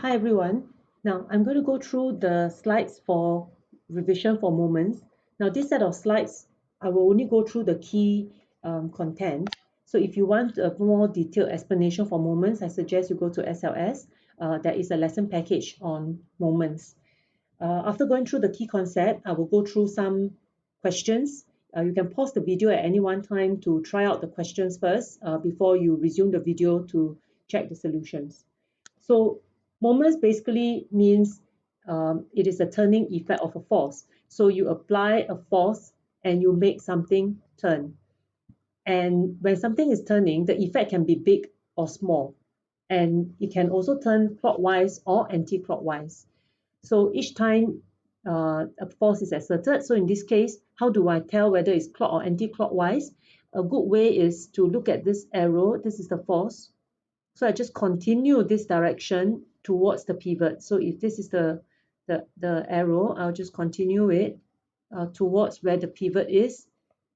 Hi everyone. Now I'm going to go through the slides for revision for moments. Now this set of slides, I will only go through the key content. So if you want a more detailed explanation for moments, I suggest you go to SLS. There is a lesson package on moments. After going through the key concept, I will go through some questions. You can pause the video at any one time to try out the questions first before you resume the video to check the solutions. So moments basically means it is a turning effect of a force. So you apply a force and you make something turn. And when something is turning, the effect can be big or small. And it can also turn clockwise or anti-clockwise. So each time a force is exerted, so in this case, how do I tell whether it's clock or anti-clockwise? A good way is to look at this arrow. This is the force. So I just continue this direction towards the pivot. So if this is the arrow, I'll just continue it towards where the pivot is.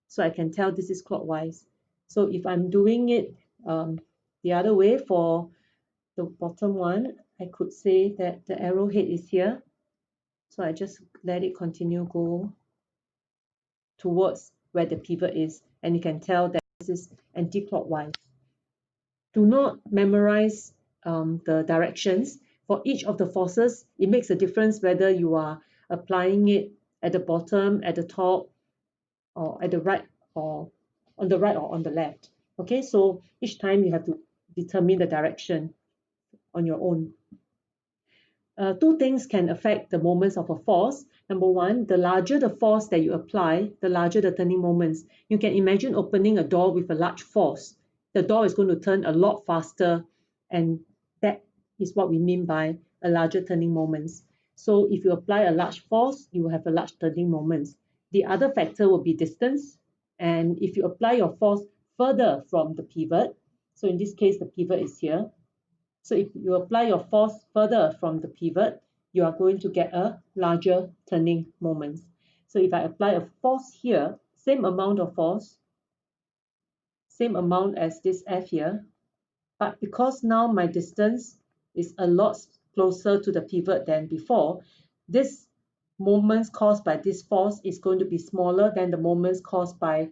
So I can tell this is clockwise. So if I'm doing it the other way for the bottom one, I could say that the arrowhead is here. So I just let it continue go towards where the pivot is. And you can tell that this is anti-clockwise. Do not memorize the directions. For each of the forces, it makes a difference whether you are applying it at the bottom, at the top, or at the right, or on the right or on the left. Okay, so each time you have to determine the direction on your own. Two things can affect the moments of a force. Number one, the larger the force that you apply, the larger the turning moments. You can imagine opening a door with a large force. The door is going to turn a lot faster, and that is what we mean by a larger turning moments. So if you apply a large force, you will have a large turning moments. The other factor will be distance, and if you apply your force further from the pivot, so in this case the pivot is here, so if you apply your force further from the pivot, you are going to get a larger turning moment. So if I apply a force here, same amount of force, same amount as this F here, but because now my distance is a lot closer to the pivot than before, this moments caused by this force is going to be smaller than the moments caused by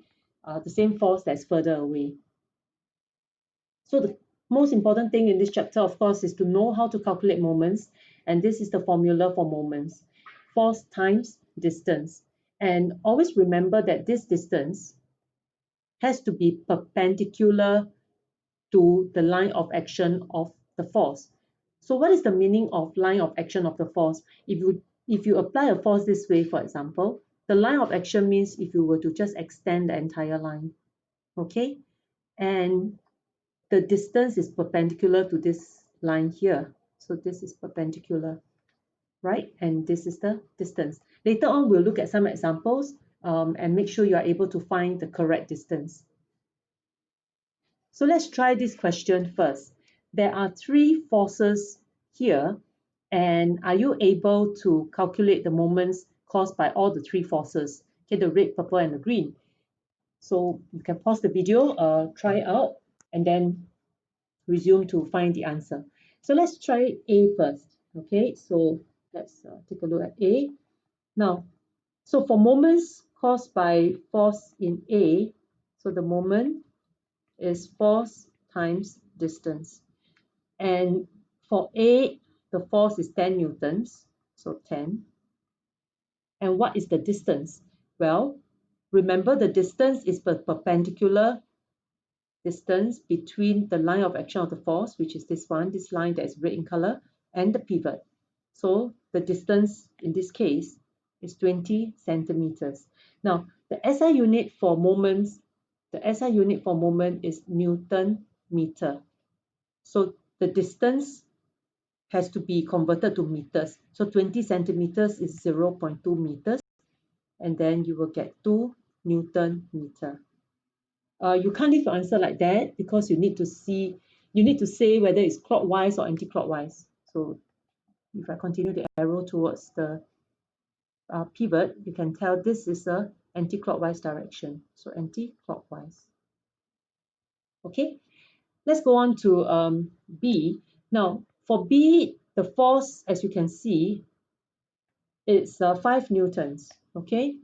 the same force that's further away. So the most important thing in this chapter, of course, is to know how to calculate moments. And this is the formula for moments. Force times distance. And always remember that this distance has to be perpendicular to the line of action of the force. So what is the meaning of line of action of the force? If you apply a force this way, for example, the line of action means if you were to just extend the entire line. Okay? And the distance is perpendicular to this line here. So this is perpendicular, right? And this is the distance. Later on, we'll look at some examples and make sure you are able to find the correct distance. So let's try this question first. There are three forces here, and are you able to calculate the moments caused by all the three forces? Okay, the red, purple, and the green. So you can pause the video, try it out, and then resume to find the answer. So let's try A first. Okay, so let's take a look at A. Now, so for moments caused by force in A, so the moment is force times distance. And for A, the force is 10 newtons, so 10. And what is the distance? Well, remember the distance is the perpendicular distance between the line of action of the force, which is this one, this line that is red in color, and the pivot. So the distance in this case is 20 centimeters. Now, the SI unit for moments, the SI unit for moment is Newton meter. So the distance has to be converted to meters. So 20 centimeters is 0.2 meters, and then you will get 2 Newton meter. You can't leave your answer like that because you need to say whether it's clockwise or anti-clockwise. So if I continue the arrow towards the pivot, you can tell this is a anti-clockwise direction. So anti-clockwise. Okay, let's go on to B. Now for B, the force, as you can see, it's 5 newtons, okay?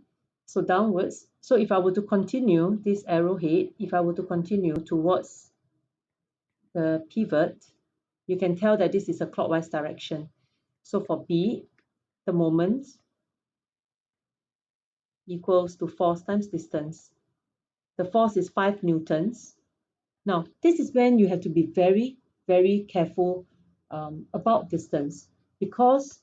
So downwards. So if I were to continue this arrowhead, if I were to continue towards the pivot, you can tell that this is a clockwise direction. So for B, the moment equals to force times distance. The force is 5 newtons. Now, this is when you have to be very, very careful about distance, because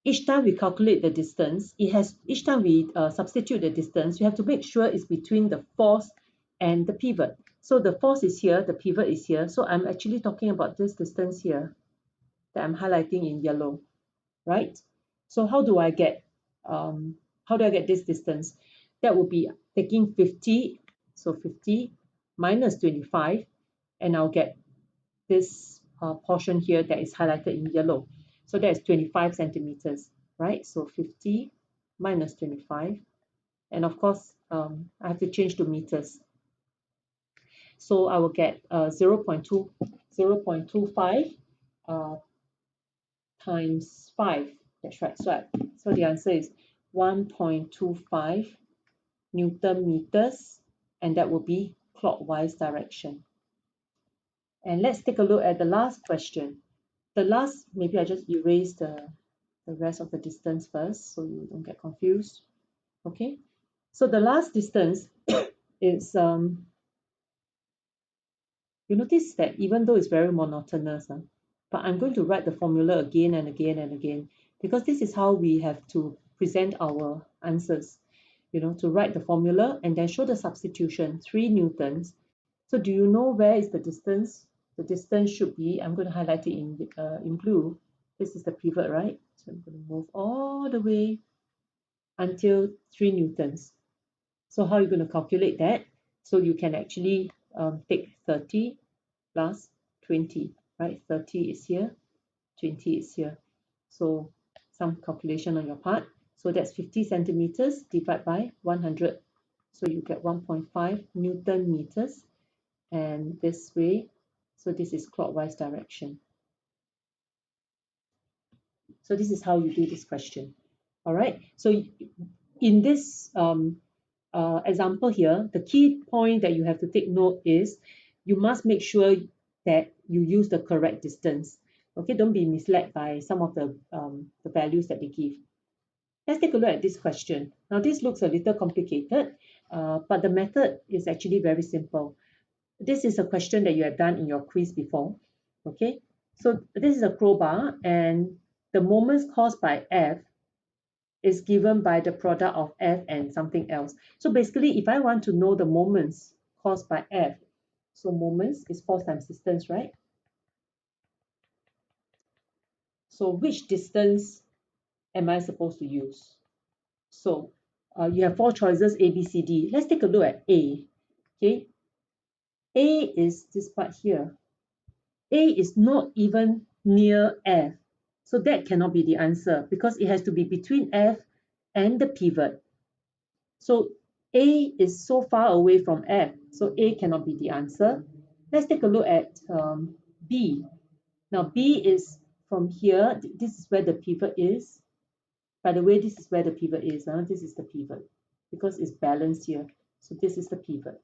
each time we calculate the distance, each time we substitute the distance, we have to make sure it's between the force and the pivot. So the force is here, the pivot is here. So I'm actually talking about this distance here that I'm highlighting in yellow, right? So how do I get this distance? That would be taking 50, so 50 minus 25, and I'll get this portion here that is highlighted in yellow. So that's 25 centimeters, right? So 50 minus 25, and of course I have to change to meters. So I will get 0.25 times 5. That's right. So the answer is 1.25 Newton meters, and that will be clockwise direction. And let's take a look at the last question. The last, maybe I just erase the rest of the distance first so you don't get confused. Okay, so the last distance is you notice that even though it's very monotonous, but I'm going to write the formula again and again and again, because this is how we have to present our answers, to write the formula and then show the substitution, 3 newtons. So do you know where is the distance? The distance should be, I'm going to highlight it in blue. This is the pivot, right? So I'm going to move all the way until 3 newtons. So how are you going to calculate that? So you can actually take 30 plus 20, right? 30 is here, 20 is here. So some calculation on your part. So that's 50 centimeters divided by 100. So you get 1.5 Newton meters. And this way, so this is clockwise direction. So this is how you do this question. All right. So in this example here, the key point that you have to take note is you must make sure that you use the correct distance. Okay, don't be misled by some of the values that they give. Let's take a look at this question. Now this looks a little complicated, but the method is actually very simple. This is a question that you have done in your quiz before. Okay, so this is a crowbar, and the moments caused by F is given by the product of F and something else. So basically, if I want to know the moments caused by F, so moments is force times distance, right? So which distance am I supposed to use? So you have 4 choices, A, B, C, D. Let's take a look at A. Okay, A is this part here. A is not even near F. So that cannot be the answer because it has to be between F and the pivot. So A is so far away from F, so A cannot be the answer. Let's take a look at B. Now B is from here. This is where the pivot is. By the way, this is where the pivot is. This is the pivot because it's balanced here. So this is the pivot.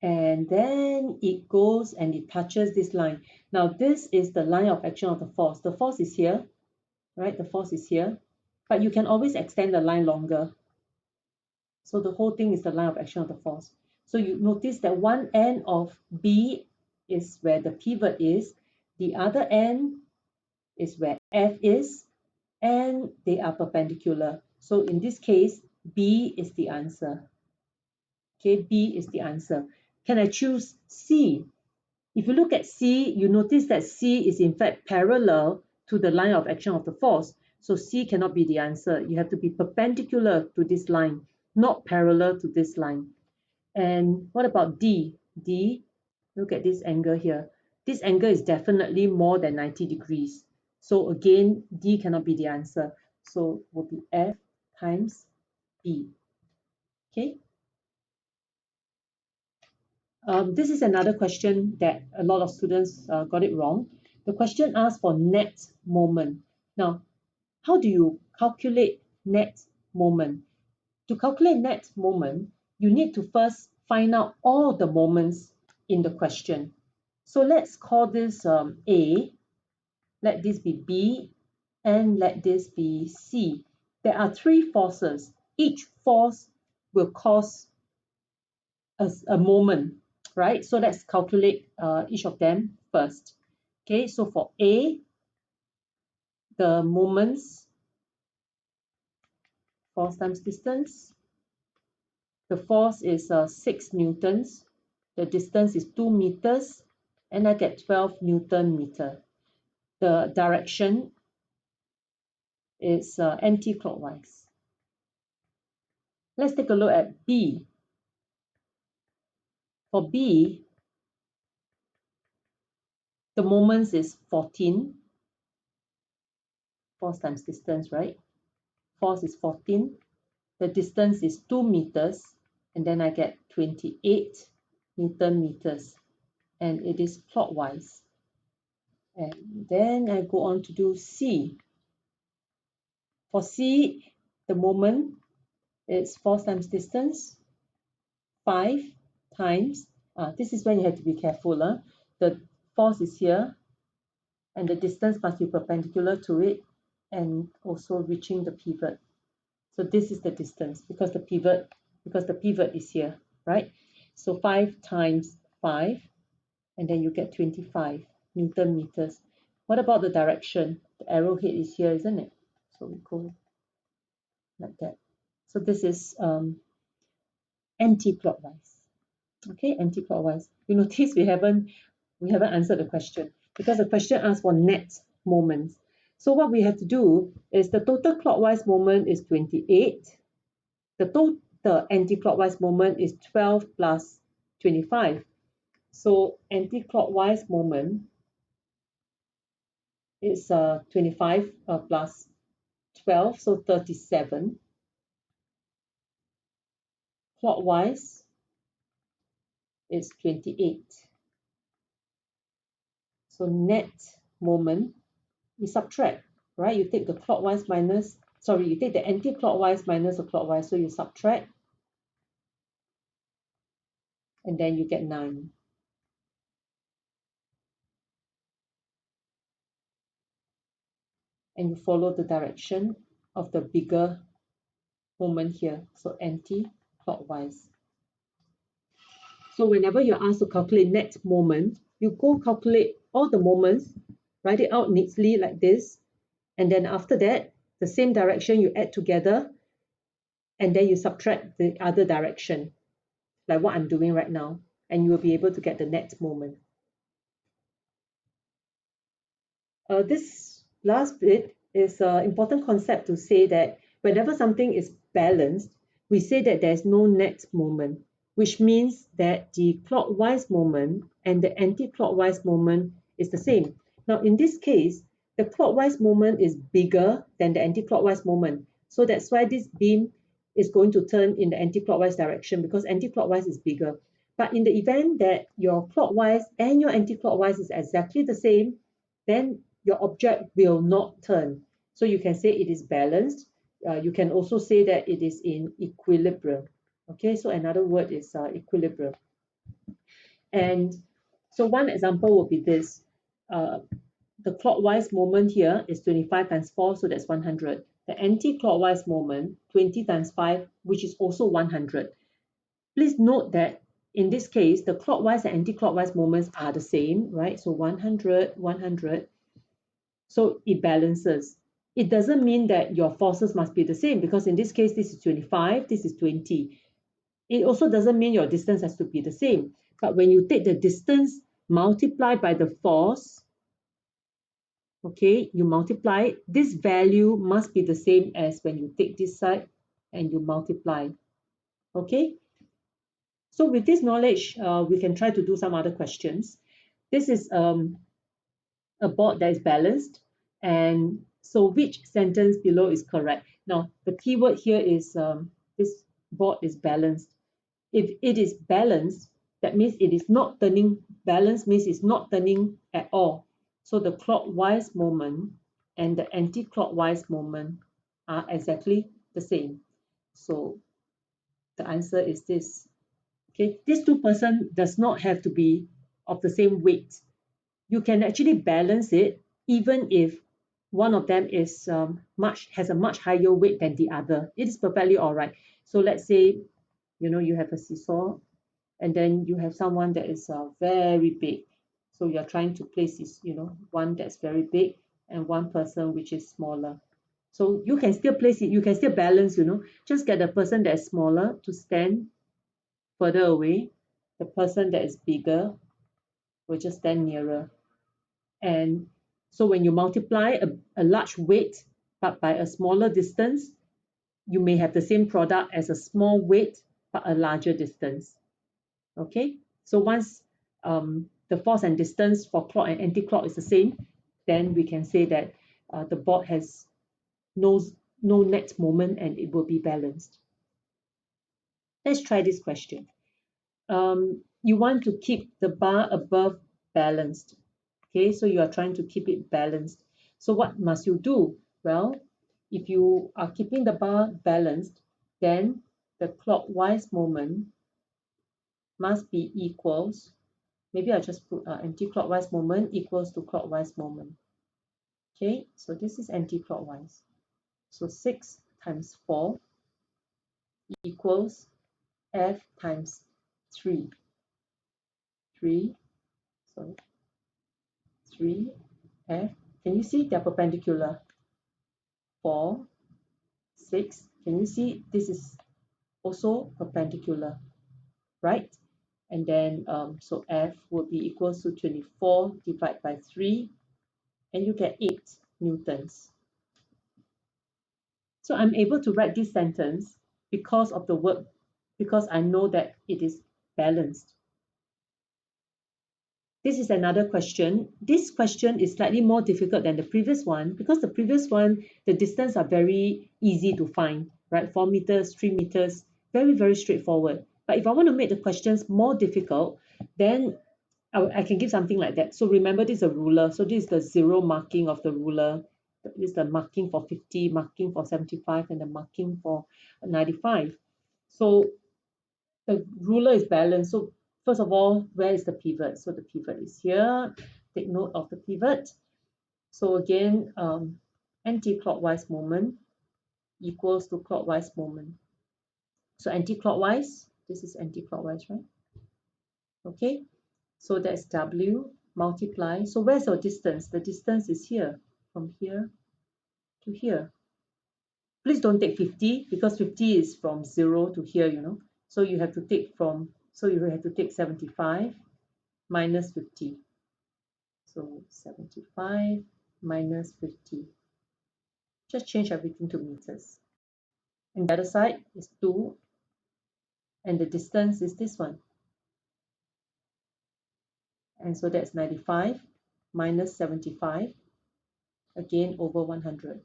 And then it goes and it touches this line. Now this is the line of action of the force. The force is here, right? The force is here, but you can always extend the line longer. So the whole thing is the line of action of the force. So you notice that one end of B is where the pivot is, the other end is where F is, and they are perpendicular. So in this case, B is the answer. Okay, B is the answer. Can I choose C? If you look at C, you notice that C is in fact parallel to the line of action of the force. So C cannot be the answer. You have to be perpendicular to this line, not parallel to this line. And what about D? D, look at this angle here. This angle is definitely more than 90 degrees. So again, D cannot be the answer. So it will be F times B. Okay. This is another question that a lot of students got it wrong. The question asks for net moment. Now, how do you calculate net moment? To calculate net moment, you need to first find out all the moments in the question. So let's call this A, let this be B, and let this be C. There are three forces. Each force will cause a moment, right? So let's calculate each of them first. Okay, so for A, the moments, force times distance. The force is 6 newtons. The distance is 2 meters, and I get 12 Newton meter. The direction is anti-clockwise. Let's take a look at B. For B, the moments is 14. Force times distance, right? Force is 14. The distance is 2 meters, and then I get 28 Newton meters, and it is clockwise. And then I go on to do C. For C, the moment is force times distance, 5 times, this is when you have to be careful. The force is here, and the distance must be perpendicular to it, and also reaching the pivot. So this is the distance because the pivot is here, right? So 5 times 5, and then you get 25 Newton meters. What about the direction? The arrowhead is here, isn't it? So we go like that. So this is anti-clockwise. Okay, anti-clockwise. You notice we haven't answered the question because the question asks for net moments. So what we have to do is the total clockwise moment is 28. The anti-clockwise moment is 12 plus 25. So anti-clockwise moment is 25 plus 12, so 37. Clockwise is 28. So net moment, we subtract, right? You take the clockwise minus, sorry, you take the anti-clockwise minus the clockwise, so you subtract, and then you get 9. And you follow the direction of the bigger moment here, so anti-clockwise. So whenever you're asked to calculate net moment, you go calculate all the moments, write it out neatly like this, and then after that, the same direction you add together, and then you subtract the other direction, like what I'm doing right now, and you will be able to get the net moment. This last bit is an important concept to say that whenever something is balanced, we say that there's no net moment, which means that the clockwise moment and the anti-clockwise moment is the same. Now, in this case, the clockwise moment is bigger than the anti-clockwise moment. So that's why this beam is going to turn in the anti-clockwise direction because anti-clockwise is bigger. But in the event that your clockwise and your anti-clockwise is exactly the same, then your object will not turn. So you can say it is balanced. You can also say that it is in equilibrium. Okay, so another word is equilibrium. And so one example would be this. The clockwise moment here is 25 times 4, so that's 100. The anti-clockwise moment, 20 times 5, which is also 100. Please note that in this case, the clockwise and anti-clockwise moments are the same, right? So 100, 100. So it balances. It doesn't mean that your forces must be the same because in this case, this is 25, this is 20. It also doesn't mean your distance has to be the same. But when you take the distance multiplied by the force, okay, you multiply, this value must be the same as when you take this side and you multiply. Okay? So with this knowledge, we can try to do some other questions. This is a board that is balanced, and so which sentence below is correct? Now the keyword here is this board is balanced. If it is balanced, That means it is not turning, balance means it's not turning at all. So the clockwise moment and the anti-clockwise moment are exactly the same. So the answer is this. Okay, these two person does not have to be of the same weight. You can actually balance it even if one of them is has a much higher weight than the other. It is perfectly all right. So let's say you have a seesaw, and then you have someone that is very big. So you're trying to place this, one that's very big and one person which is smaller. So you can still place it, you can still balance, just get the person that is smaller to stand further away. The person that is bigger will just stand nearer. And so when you multiply a large weight but by a smaller distance, you may have the same product as a small weight but a larger distance. Okay, so once the force and distance for clock and anti-clock is the same, then we can say that the board has no, no net moment and it will be balanced. Let's try this question. You want to keep the bar above balanced. Okay, so you are trying to keep it balanced. So what must you do? Well, if you are keeping the bar balanced, then the clockwise moment must be equals, maybe I just put anti-clockwise moment equals to clockwise moment. Okay, so this is anti-clockwise. So 6 times 4 equals F times 3. 3, so 3 F. Can you see they're perpendicular? 4, 6. Can you see this is also perpendicular, right? And then so F will be equals to 24 divided by 3, and you get 8 newtons. So I'm able to write this sentence because of the word, because I know that it is balanced. This is another question. This question is slightly more difficult than the previous one because the previous one, the distance are very easy to find, right? 4 meters, 3 meters, very, very straightforward. But if I want to make the questions more difficult, then I can give something like that. So remember, this is a ruler. So this is the 0 marking of the ruler. This is the marking for 50, marking for 75, and the marking for 95. So the ruler is balanced. So first of all, where is the pivot? So the pivot is here. Take note of the pivot. So again, anti-clockwise moment equals to clockwise moment. So anti-clockwise, this is anti-clockwise, right? Okay, so that's W multiply. So where's your distance? The distance is here, from here to here. Please don't take 50 because 50 is from 0 to here. So you have to take 75 minus 50. So 75 minus 50. Just change everything to meters. And the other side is 2. And the distance is this one. And so that's 95 minus 75, again over 100.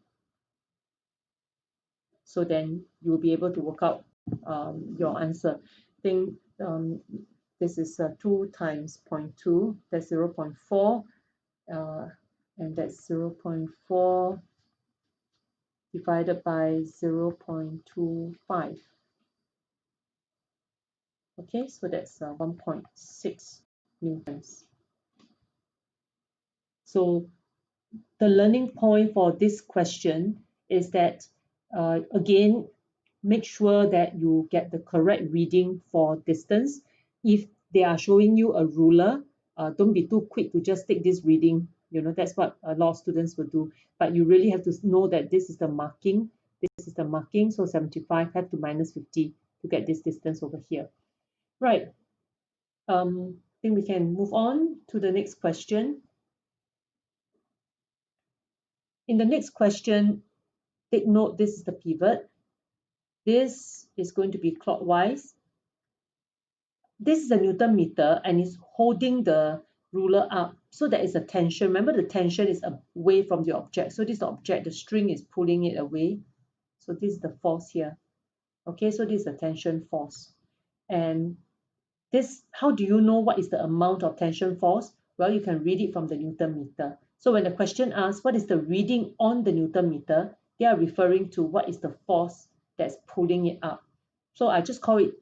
So then you'll be able to work out your answer. I think this is 2 times 0.2, that's 0.4, and that's 0.4 divided by 0.25. Okay, so that's 1.6 newtons. So the learning point for this question is that, again, make sure that you get the correct reading for distance. If they are showing you a ruler, don't be too quick to just take this reading. That's what a lot of students will do. But you really have to know that this is the marking. This is the marking. So 75 have to minus 50 to get this distance over here. Right. I think we can move on to the next question. In the next question, take note, this is the pivot. This is going to be clockwise. This is a Newton meter and it's holding the ruler up. So there is a tension. Remember, the tension is away from the object. So this is the object, the string is pulling it away. So this is the force here. Okay, so this is the tension force. And How do you know what is the amount of tension force? Well, you can read it from the Newton meter. So when the question asks what is the reading on the Newton meter, they are referring to what is the force that's pulling it up. So I just call it,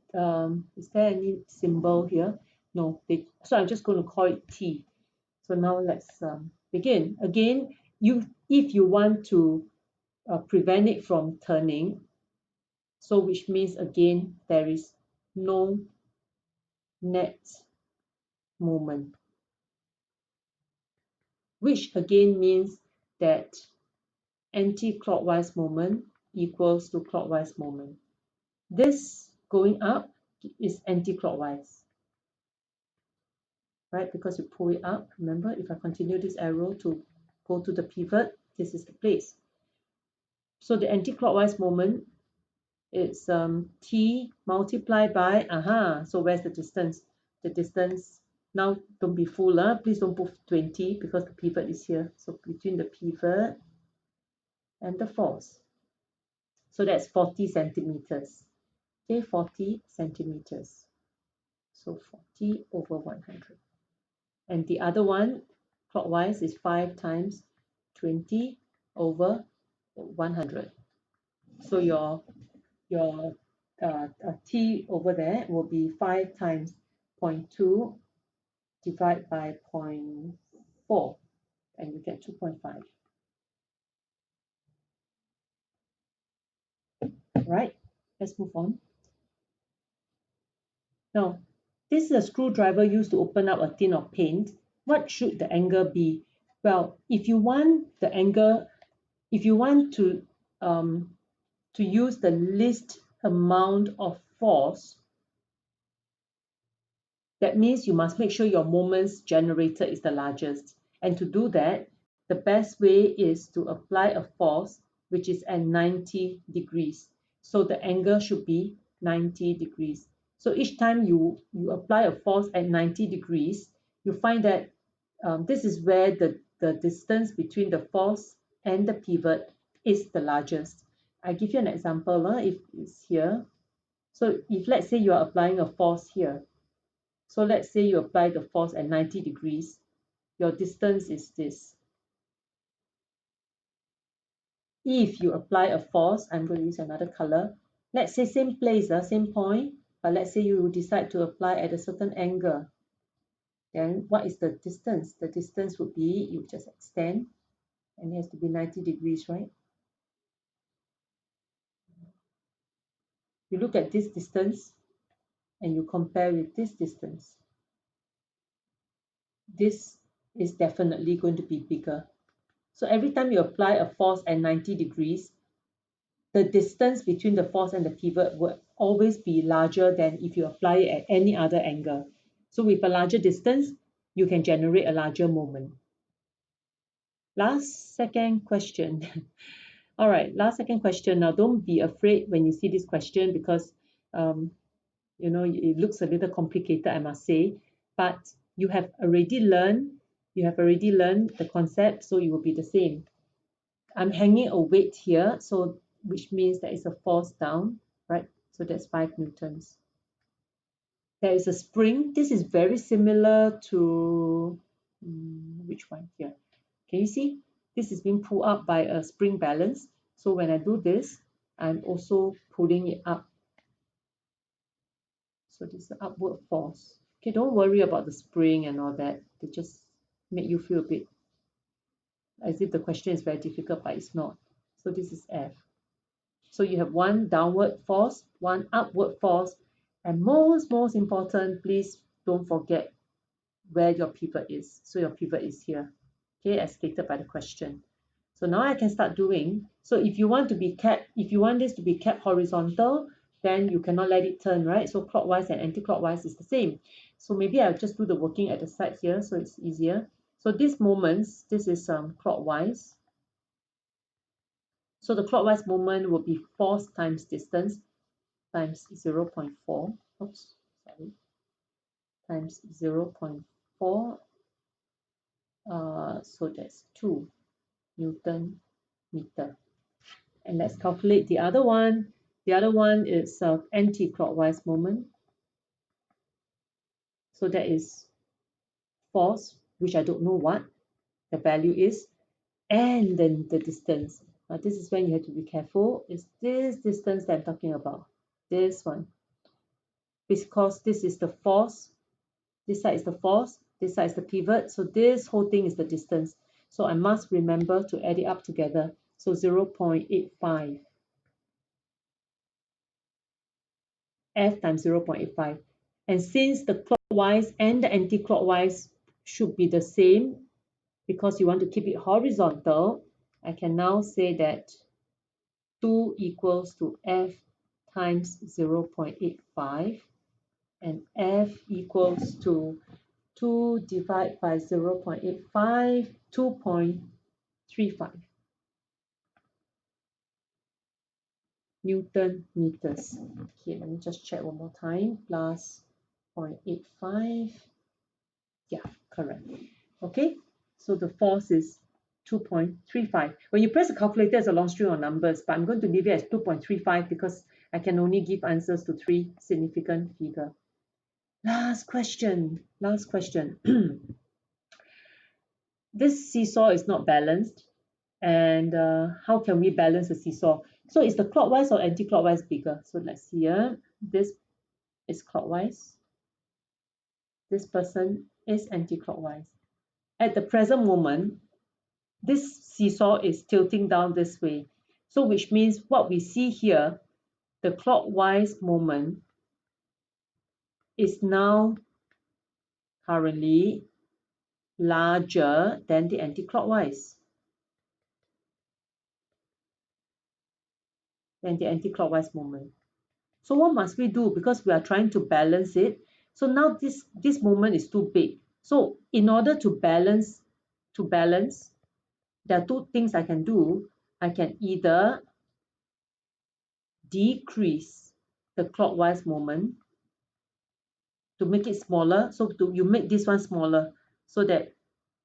is there any symbol here? No, so I'm just going to call it T. So now let's begin. Again, if you want to prevent it from turning, so which means again there is no net moment, which again means that anti-clockwise moment equals to clockwise moment. This going up is anti-clockwise, right? Because you pull it up. Remember, if I continue this arrow to go to the pivot, this is the place. So the anti-clockwise moment is t multiplied by, so where's the distance? The distance, now don't be fool, please don't put 20 because the pivot is here. So between the pivot and the force. So that's 40 centimeters. Okay, 40 centimeters. So 40 over 100. And the other one, clockwise, is 5 times 20 over 100. So your t over there will be 5 times 0.2 divided by 0.4, and you get 2.5. Right, let's move on. Now, this is a screwdriver used to open up a tin of paint. What should the angle be? Well, if you want the angle, if you want to use the least amount of force, that means you must make sure your moments generated is the largest. And to do that, the best way is to apply a force which is at 90 degrees. So the angle should be 90 degrees. So each time you apply a force at 90 degrees, you find that this is where the distance between the force and the pivot is the largest. I give you an example, if it's here. So if let's say you are applying a force here, so let's say you apply the force at 90 degrees, your distance is this. If you apply a force, I'm going to use another color. Let's say same place, same point, but let's say you decide to apply at a certain angle. Then what is the distance? The distance would be, you just extend, and it has to be 90 degrees, right? You look at this distance, and you compare with this distance. This is definitely going to be bigger. So every time you apply a force at 90 degrees, the distance between the force and the pivot will always be larger than if you apply it at any other angle. So with a larger distance, you can generate a larger moment. Second question. All right, second question. Now, don't be afraid when you see this question because, it looks a little complicated, I must say, but you have already learned the concept, so it will be the same. I'm hanging a weight here, so which means there is a force down, right? So that's 5 newtons. There is a spring. This is very similar to which one here? Can you see? This is being pulled up by a spring balance. So when I do this, I'm also pulling it up. So this is the upward force. Okay, don't worry about the spring and all that. They just make you feel a bit as if the question is very difficult, but it's not. So this is F. So you have one downward force, one upward force, and most important, please don't forget where your pivot is. So your pivot is here, okay, as stated by the question. So now I can start doing. So if you want this to be kept horizontal, then you cannot let it turn, right? So clockwise and anti-clockwise is the same. So maybe I'll just do the working at the side here so it's easier. So these moments, this is clockwise. So the clockwise moment will be force times distance times 0.4. Oops, sorry. Times 0.4. So that's 2 Newton meter. And let's calculate the other one. The other one is anti-clockwise moment. So that is force, which I don't know what the value is, and then the distance. Now this is when you have to be careful. Is this distance that I'm talking about? This one. Because this is the force, this side is the force, this side is the pivot. So this whole thing is the distance. So I must remember to add it up together. So 0.85. F times 0.85. And since the clockwise and the anti-clockwise should be the same, because you want to keep it horizontal, I can now say that 2 equals to F times 0.85, and F equals to 2 divided by 0.85, 2.35 Newton meters. Okay, let me just check one more time. Plus 0.85. Yeah, correct. Okay, so the force is 2.35. When you press the calculator, it's a long string of numbers, but I'm going to leave it as 2.35 because I can only give answers to 3 significant figures. Last question. This seesaw is not balanced, and how can we balance the seesaw? So is the clockwise or anti-clockwise bigger? So let's see here. This is clockwise. This person is anti-clockwise. At the present moment, this seesaw is tilting down this way. So which means what we see here, the clockwise moment is now currently larger than the anti-clockwise. Moment. So what must we do? Because we are trying to balance it. So now this moment is too big. So in order to balance, there are two things I can do. I can either decrease the clockwise moment to make it smaller. So you make this one smaller so that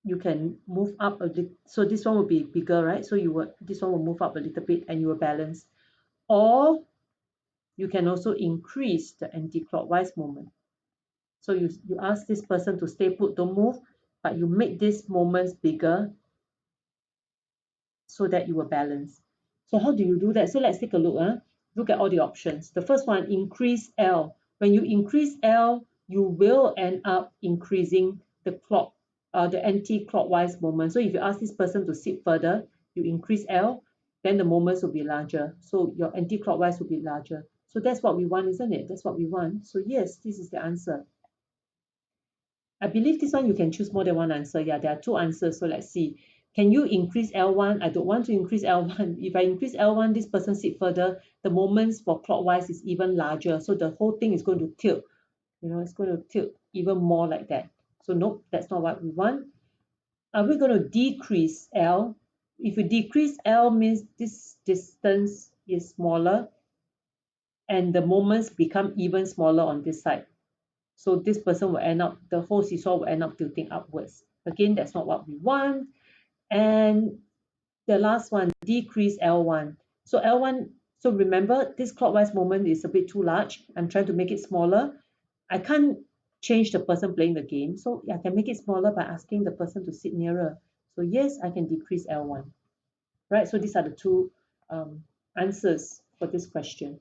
you can move up a little. So this one will be bigger, right? So this one will move up a little bit and you will balance. Or you can also increase the anti-clockwise moment. So you ask this person to stay put, don't move, but you make these moments bigger so that you will balance. So how do you do that? So let's take a look. Look at all the options. The first one, increase L. When you increase L, you will end up increasing the anti-clockwise moment. So if you ask this person to sit further, you increase L, then the moments will be larger. So your anti-clockwise will be larger. So that's what we want, isn't it? That's what we want. So yes, this is the answer. I believe this one you can choose more than one answer. Yeah, there are two answers. So let's see. Can you increase L1? I don't want to increase L1. If I increase L1, this person sit further, the moments for clockwise is even larger. So the whole thing is going to tilt. It's going to tilt even more like that. So nope, that's not what we want. Are we going to decrease L? If we decrease L means this distance is smaller and the moments become even smaller on this side. So this person will end up, the whole seesaw will end up tilting upwards. Again, that's not what we want. And the last one, decrease L1. So L1, so remember this clockwise moment is a bit too large. I'm trying to make it smaller. I can't change the person playing the game. So I can make it smaller by asking the person to sit nearer. So yes, I can decrease L1. Right, so these are the two answers for this question.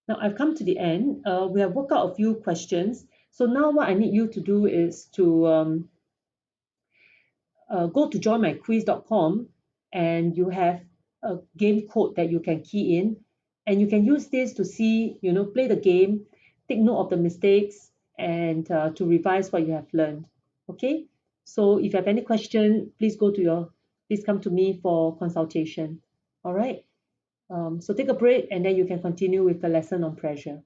Now I've come to the end. We have worked out a few questions. So now what I need you to do is to go to joinmyquiz.com, and you have a game code that you can key in, and you can use this to see, play the game, take note of the mistakes, and to revise what you have learned. Okay, so if you have any question, please come to me for consultation. All right, so take a break and then you can continue with the lesson on pressure.